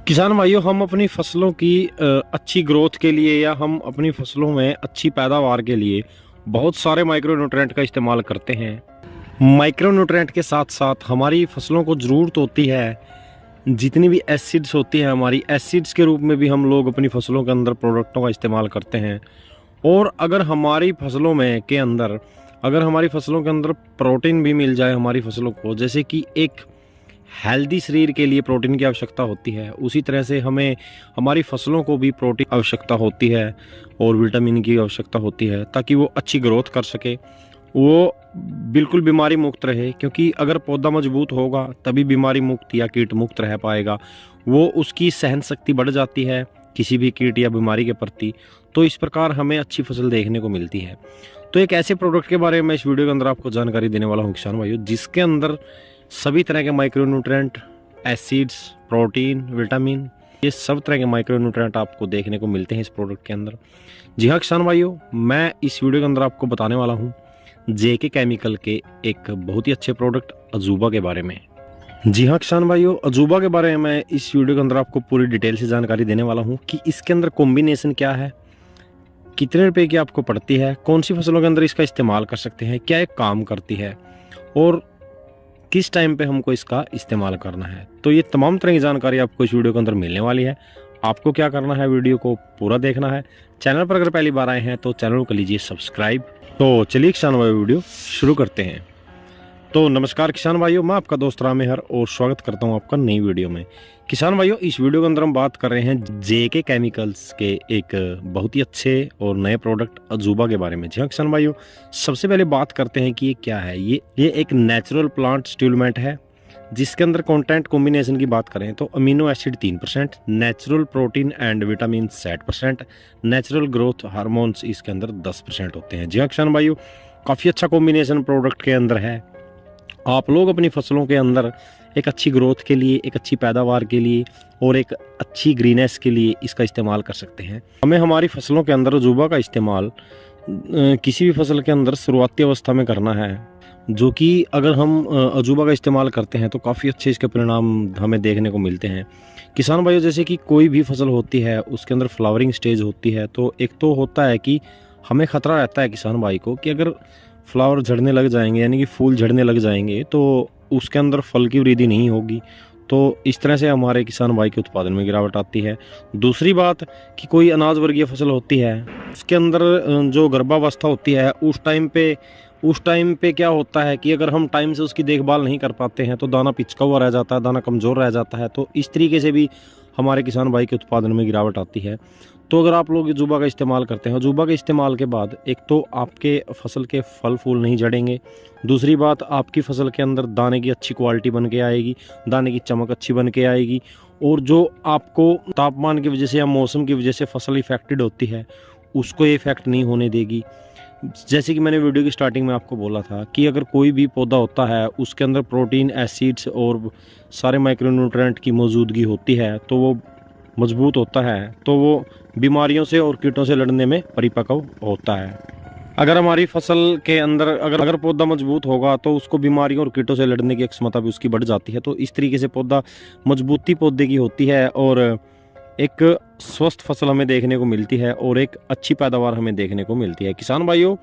किसान भाइयों, हम अपनी फसलों की अच्छी ग्रोथ के लिए या हम अपनी फसलों में अच्छी पैदावार के लिए बहुत सारे माइक्रो न्यूट्रिएंट का इस्तेमाल करते हैं। माइक्रो न्यूट्रिएंट के साथ साथ हमारी फसलों को ज़रूरत होती है जितनी भी एसिड्स होती हैं, हमारी एसिड्स के रूप में भी हम लोग अपनी फसलों के अंदर प्रोडक्टों का इस्तेमाल करते हैं। और अगर हमारी फसलों में के अंदर अगर हमारी फसलों के अंदर प्रोटीन भी मिल जाए हमारी फसलों को, जैसे कि एक हेल्दी शरीर के लिए प्रोटीन की आवश्यकता होती है, उसी तरह से हमें हमारी फसलों को भी प्रोटीन आवश्यकता होती है और विटामिन की आवश्यकता होती है, ताकि वो अच्छी ग्रोथ कर सके, वो बिल्कुल बीमारी मुक्त रहे। क्योंकि अगर पौधा मजबूत होगा तभी बीमारी मुक्त या कीट मुक्त रह पाएगा। वो उसकी सहन शक्ति बढ़ जाती है किसी भी कीट या बीमारी के प्रति। तो इस प्रकार हमें अच्छी फसल देखने को मिलती है। तो एक ऐसे प्रोडक्ट के बारे में इस वीडियो के अंदर आपको जानकारी देने वाला हूँ किसान भाइयों, जिसके अंदर सभी तरह के micro nutrient, acids, protein, vitamin, ये सब तरह के माइक्रो न्यूट्रिएंट आपको देखने को मिलते हैं इस प्रोडक्ट के अंदर। जी हाँ किसान भाइयों, मैं इस वीडियो के अंदर आपको बताने वाला हूँ जेके केमिकल के एक बहुत ही अच्छे प्रोडक्ट अजूबा के बारे में। जी हाँ किसान भाइयों, अजूबा के बारे में मैं इस वीडियो के अंदर आपको पूरी डिटेल से जानकारी देने वाला हूँ कि इसके अंदर कॉम्बिनेशन क्या है, कितने रुपए की आपको पड़ती है, कौन सी फसलों के अंदर इसका इस्तेमाल कर सकते हैं, क्या एक काम करती है और किस टाइम पे हमको इसका इस्तेमाल करना है। तो ये तमाम तरह की जानकारी आपको इस वीडियो के अंदर मिलने वाली है। आपको क्या करना है, वीडियो को पूरा देखना है। चैनल पर अगर पहली बार आए हैं तो चैनल को कर लीजिए सब्सक्राइब। तो चलिए किसान भाइयों, वीडियो शुरू करते हैं। तो नमस्कार किसान भाइयों, मैं आपका दोस्त रामेहर और स्वागत करता हूं आपका नई वीडियो में। किसान भाइयों, इस वीडियो के अंदर हम बात कर रहे हैं जेके केमिकल्स के एक बहुत ही अच्छे और नए प्रोडक्ट अजूबा के बारे में। जी हाँ किसान भाइयों, सबसे पहले बात करते हैं कि ये क्या है। ये एक नेचुरल प्लांट स्टिमुलेंट है, जिसके अंदर कंटेंट कॉम्बिनेशन की बात करें तो amino acid 3%, natural protein and vitamin 60%, natural growth hormones इसके अंदर 10% होते हैं। जी हाँ किसान भाइयों, काफ़ी अच्छा कॉम्बिनेशन प्रोडक्ट के अंदर है। आप लोग अपनी फसलों के अंदर एक अच्छी ग्रोथ के लिए, एक अच्छी पैदावार के लिए और एक अच्छी ग्रीनेस के लिए इसका इस्तेमाल कर सकते हैं। हमें हमारी फसलों के अंदर अजूबा का इस्तेमाल किसी भी फसल के अंदर शुरुआती अवस्था में करना है, जो कि अगर हम अजूबा का इस्तेमाल करते हैं तो काफ़ी अच्छे इसके परिणाम हमें देखने को मिलते हैं। किसान भाइयों, जैसे कि कोई भी फसल होती है उसके अंदर फ्लावरिंग स्टेज होती है, तो एक तो होता है कि हमें खतरा रहता है किसान भाई को कि अगर फ्लावर झड़ने लग जाएंगे, यानी कि फूल झड़ने लग जाएंगे, तो उसके अंदर फल की वृद्धि नहीं होगी। तो इस तरह से हमारे किसान भाई के उत्पादन में गिरावट आती है। दूसरी बात कि कोई अनाज वर्गीय फसल होती है, उसके अंदर जो गर्भावस्था होती है, उस टाइम पे क्या होता है कि अगर हम टाइम से उसकी देखभाल नहीं कर पाते हैं तो दाना पिचका हुआ रह जाता है, दाना कमज़ोर रह जाता है। तो इस तरीके से भी हमारे किसान भाई के उत्पादन में गिरावट आती है। तो अगर आप लोग अजूबा का इस्तेमाल करते हैं, अजूबा के इस्तेमाल के बाद एक तो आपके फसल के फल फूल नहीं झड़ेंगे, दूसरी बात आपकी फसल के अंदर दाने की अच्छी क्वालिटी बन के आएगी, दाने की चमक अच्छी बन के आएगी, और जो आपको तापमान की वजह से या मौसम की वजह से फसल इफेक्टेड होती है उसको ये इफेक्ट नहीं होने देगी। जैसे कि मैंने वीडियो की स्टार्टिंग में आपको बोला था कि अगर कोई भी पौधा होता है उसके अंदर प्रोटीन, एसिड्स और सारे माइक्रो न्यूट्रिएंट की मौजूदगी होती है तो वो मजबूत होता है, तो वो बीमारियों से और कीटों से लड़ने में परिपक्व होता है। अगर हमारी फसल के अंदर अगर पौधा मजबूत होगा तो उसको बीमारियों और कीटों से लड़ने की क्षमता भी उसकी बढ़ जाती है। तो इस तरीके से पौधा मजबूती पौधे की होती है और एक स्वस्थ फसल हमें देखने को मिलती है और एक अच्छी पैदावार हमें देखने को मिलती है। किसान भाइयों,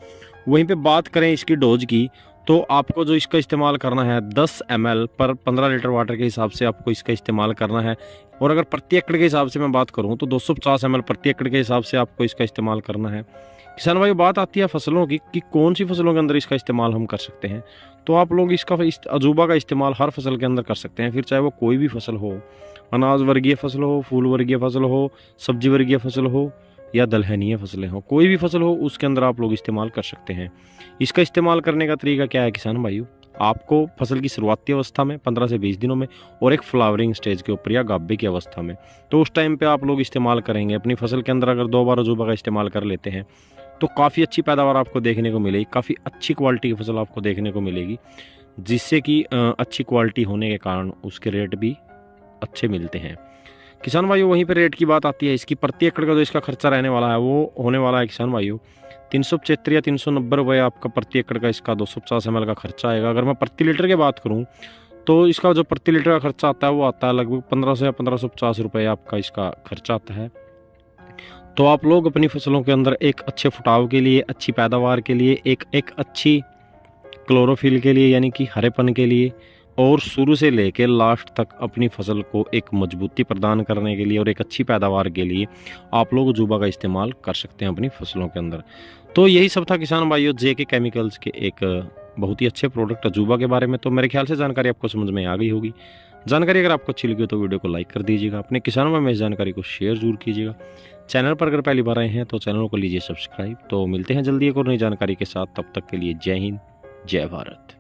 वहीं पे बात करें इसकी डोज की, तो आपको जो इसका इस्तेमाल करना है 10 ml पर 15 लीटर वाटर के हिसाब से आपको इसका इस्तेमाल करना है। और अगर प्रति एकड़ के हिसाब से मैं बात करूं तो 250 ml प्रति एकड़ के हिसाब से आपको इसका इस्तेमाल करना है। किसान भाई, बात आती है फसलों की कि कौन सी फसलों के अंदर इसका इस्तेमाल हम कर सकते हैं। तो आप लोग अजूबा का इस्तेमाल हर फसल के अंदर कर सकते हैं, फिर चाहे वो कोई भी फसल हो, अनाज वर्गीय फसल हो, फूल वर्गीय फसल हो, सब्जी वर्गीय फसल हो या दलहनीय फसलें हो, कोई भी फसल हो उसके अंदर आप लोग इस्तेमाल कर सकते हैं। इसका इस्तेमाल करने का तरीका क्या है किसान भाइयों, आपको फसल की शुरुआती अवस्था में 15 से 20 दिनों में और एक फ्लावरिंग स्टेज के ऊपर या गाभे की अवस्था में, तो उस टाइम पे आप लोग इस्तेमाल करेंगे। अपनी फसल के अंदर अगर 2 बार अजूबा का इस्तेमाल कर लेते हैं तो काफ़ी अच्छी पैदावार आपको देखने को मिलेगी, काफ़ी अच्छी क्वालिटी की फसल आपको देखने को मिलेगी, जिससे कि अच्छी क्वालिटी होने के कारण उसके रेट भी अच्छे मिलते हैं। किसान भाइयों, वहीं पर रेट की बात आती है, इसकी प्रति एकड़ का जो इसका खर्चा रहने वाला है वो होने वाला है किसान भाइयों 375 या 390 रुपये आपका प्रति एकड़ का इसका 250 ml का खर्चा आएगा। अगर मैं प्रति लीटर की बात करूं तो इसका जो प्रति लीटर का खर्चा आता है वो आता है लगभग 1500 या 1550 रुपये आपका इसका खर्चा आता है। तो आप लोग अपनी फसलों के अंदर एक अच्छे फुटाव के लिए, अच्छी पैदावार के लिए, एक अच्छी क्लोरोफिल के लिए यानी कि हरेपन के लिए, और शुरू से लेकर लास्ट तक अपनी फसल को एक मजबूती प्रदान करने के लिए और एक अच्छी पैदावार के लिए आप लोग अजूबा का इस्तेमाल कर सकते हैं अपनी फसलों के अंदर। तो यही सब था किसान भाइयों JK केमिकल्स के एक बहुत ही अच्छे प्रोडक्ट अजूबा के बारे में। तो मेरे ख्याल से जानकारी आपको समझ में आ गई होगी। जानकारी अगर आपको अच्छी लगी तो वीडियो को लाइक कर दीजिएगा, अपने किसानों में इस जानकारी को शेयर जरूर कीजिएगा। चैनल पर अगर पहली बार आए हैं तो चैनल को लीजिए सब्सक्राइब। तो मिलते हैं जल्दी एक और नई जानकारी के साथ, तब तक के लिए जय हिंद, जय भारत।